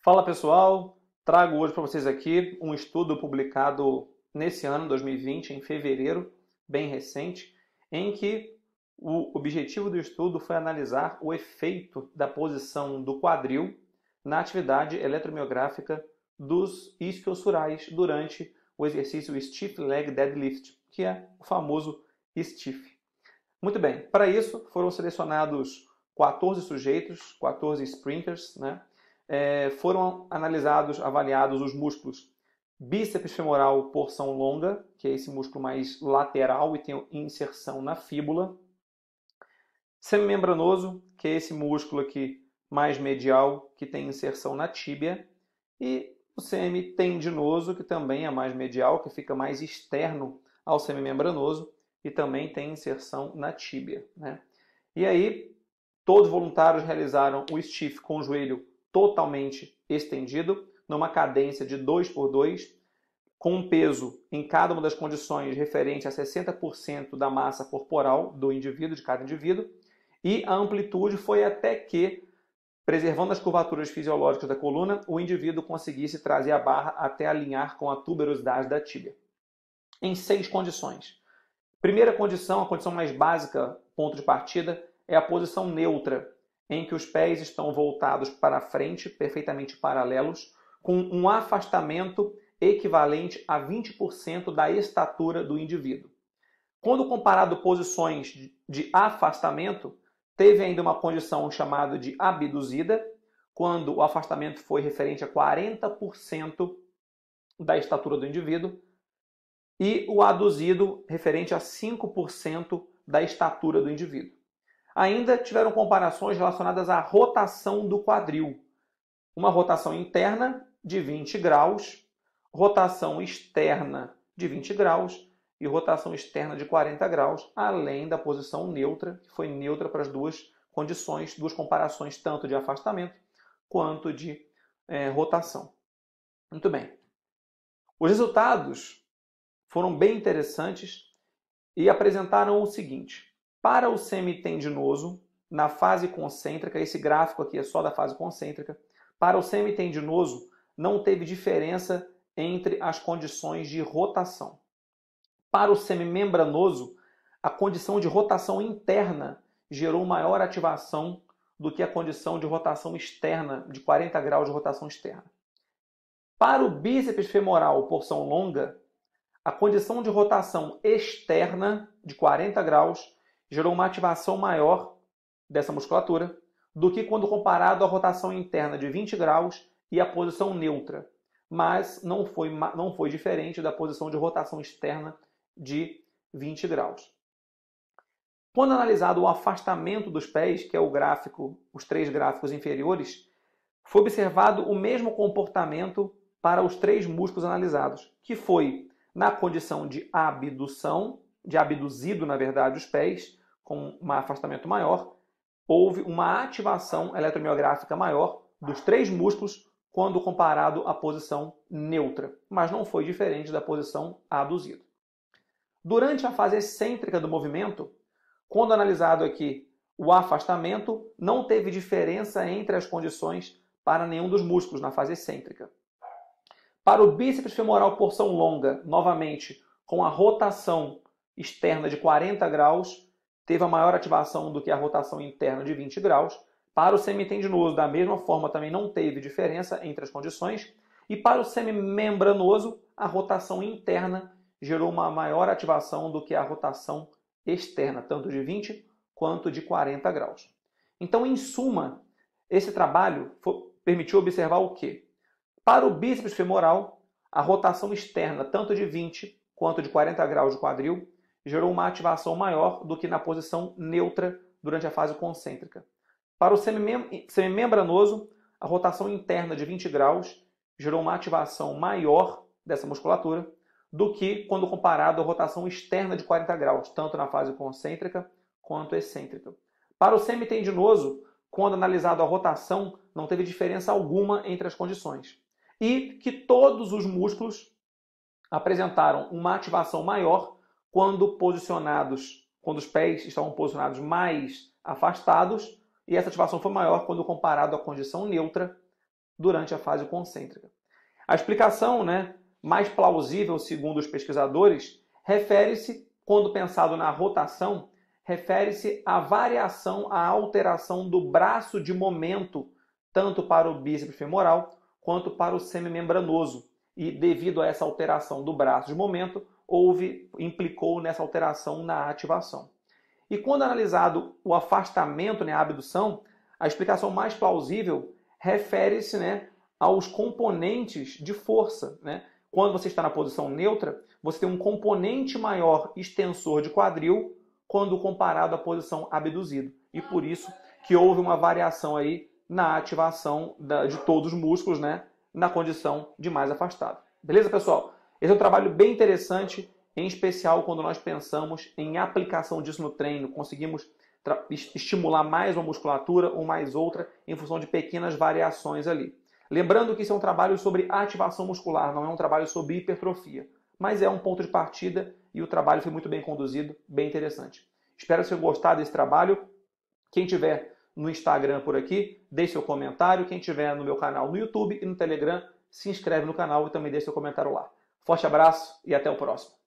Fala pessoal, trago hoje para vocês aqui um estudo publicado nesse ano, 2020, em fevereiro, bem recente, em que o objetivo do estudo foi analisar o efeito da posição do quadril na atividade eletromiográfica dos isquiosurais durante o exercício Stiff Leg Deadlift, que é o famoso stiff. Muito bem, para isso foram selecionados 14 sujeitos, 14 sprinters, né? Foram avaliados os músculos bíceps femoral porção longa, que é esse músculo mais lateral e tem inserção na fíbula. Semimembranoso, que é esse músculo aqui mais medial, que tem inserção na tíbia. E o semitendinoso, que também é mais medial, que fica mais externo ao semimembranoso e também tem inserção na tíbia, né? E aí, todos os voluntários realizaram o stiff com o joelho totalmente estendido, numa cadência de 2 por 2, com um peso em cada uma das condições referente a 60% da massa corporal do indivíduo, de cada indivíduo, e a amplitude foi até que, preservando as curvaturas fisiológicas da coluna, o indivíduo conseguisse trazer a barra até alinhar com a tuberosidade da tíbia. Em 6 condições. Primeira condição, a condição mais básica, ponto de partida, é a posição neutra, em que os pés estão voltados para frente, perfeitamente paralelos, com um afastamento equivalente a 20% da estatura do indivíduo. Quando comparado posições de afastamento, teve ainda uma condição chamada de abduzida, quando o afastamento foi referente a 40% da estatura do indivíduo, e o aduzido referente a 5% da estatura do indivíduo. Ainda tiveram comparações relacionadas à rotação do quadril. Uma rotação interna de 20 graus, rotação externa de 20 graus e rotação externa de 40 graus, além da posição neutra, que foi neutra para as duas condições, duas comparações, tanto de afastamento quanto de rotação. Muito bem. Os resultados foram bem interessantes e apresentaram o seguinte. Para o semitendinoso, na fase concêntrica, esse gráfico aqui é só da fase concêntrica, para o semitendinoso não teve diferença entre as condições de rotação. Para o semimembranoso, a condição de rotação interna gerou maior ativação do que a condição de rotação externa, de 40 graus de rotação externa. Para o bíceps femoral porção longa, a condição de rotação externa de 40 graus gerou uma ativação maior dessa musculatura do que quando comparado à rotação interna de 20 graus e a posição neutra, mas não foi diferente da posição de rotação externa de 20 graus. Quando analisado o afastamento dos pés, que é o gráfico, os 3 gráficos inferiores, foi observado o mesmo comportamento para os 3 músculos analisados, que foi na condição de abdução, de abduzido, na verdade, os pés, com um afastamento maior, houve uma ativação eletromiográfica maior dos 3 músculos quando comparado à posição neutra, mas não foi diferente da posição aduzido. Durante a fase excêntrica do movimento, quando analisado aqui o afastamento, não teve diferença entre as condições para nenhum dos músculos na fase excêntrica. Para o bíceps femoral porção longa, novamente, com a rotação externa de 40 graus, teve a maior ativação do que a rotação interna de 20 graus. Para o semitendinoso, da mesma forma, também não teve diferença entre as condições. E para o semimembranoso, a rotação interna gerou uma maior ativação do que a rotação externa, tanto de 20 quanto de 40 graus. Então, em suma, esse trabalho permitiu observar o quê? Para o bíceps femoral, a rotação externa, tanto de 20 quanto de 40 graus de quadril, gerou uma ativação maior do que na posição neutra durante a fase concêntrica. Para o semimembranoso, a rotação interna de 20 graus gerou uma ativação maior dessa musculatura do que quando comparado à rotação externa de 40 graus, tanto na fase concêntrica quanto excêntrica. Para o semitendinoso, quando analisado a rotação, não teve diferença alguma entre as condições. E que todos os músculos apresentaram uma ativação maior quando os pés estavam posicionados mais afastados, e essa ativação foi maior quando comparado à condição neutra, durante a fase concêntrica. A explicação, mais plausível, segundo os pesquisadores, refere-se, quando pensado na rotação, refere-se à variação, à alteração do braço de momento, tanto para o bíceps femoral quanto para o semimembranoso. E devido a essa alteração do braço de momento, implicou nessa alteração na ativação. E quando analisado o afastamento, a abdução, a explicação mais plausível refere-se aos componentes de força. Quando você está na posição neutra, você tem um componente maior extensor de quadril quando comparado à posição abduzido. E por isso que houve uma variação aí na ativação de todos os músculos, na condição de mais afastado. Beleza, pessoal? Esse é um trabalho bem interessante, em especial quando nós pensamos em aplicação disso no treino. Conseguimos estimular mais uma musculatura ou mais outra em função de pequenas variações ali. Lembrando que isso é um trabalho sobre ativação muscular, não é um trabalho sobre hipertrofia. Mas é um ponto de partida e o trabalho foi muito bem conduzido, bem interessante. Espero que vocês tenham gostado desse trabalho. Quem tiver no Instagram por aqui, deixe seu comentário. Quem tiver no meu canal no YouTube e no Telegram, se inscreve no canal e também deixe seu comentário lá. Forte abraço e até o próximo.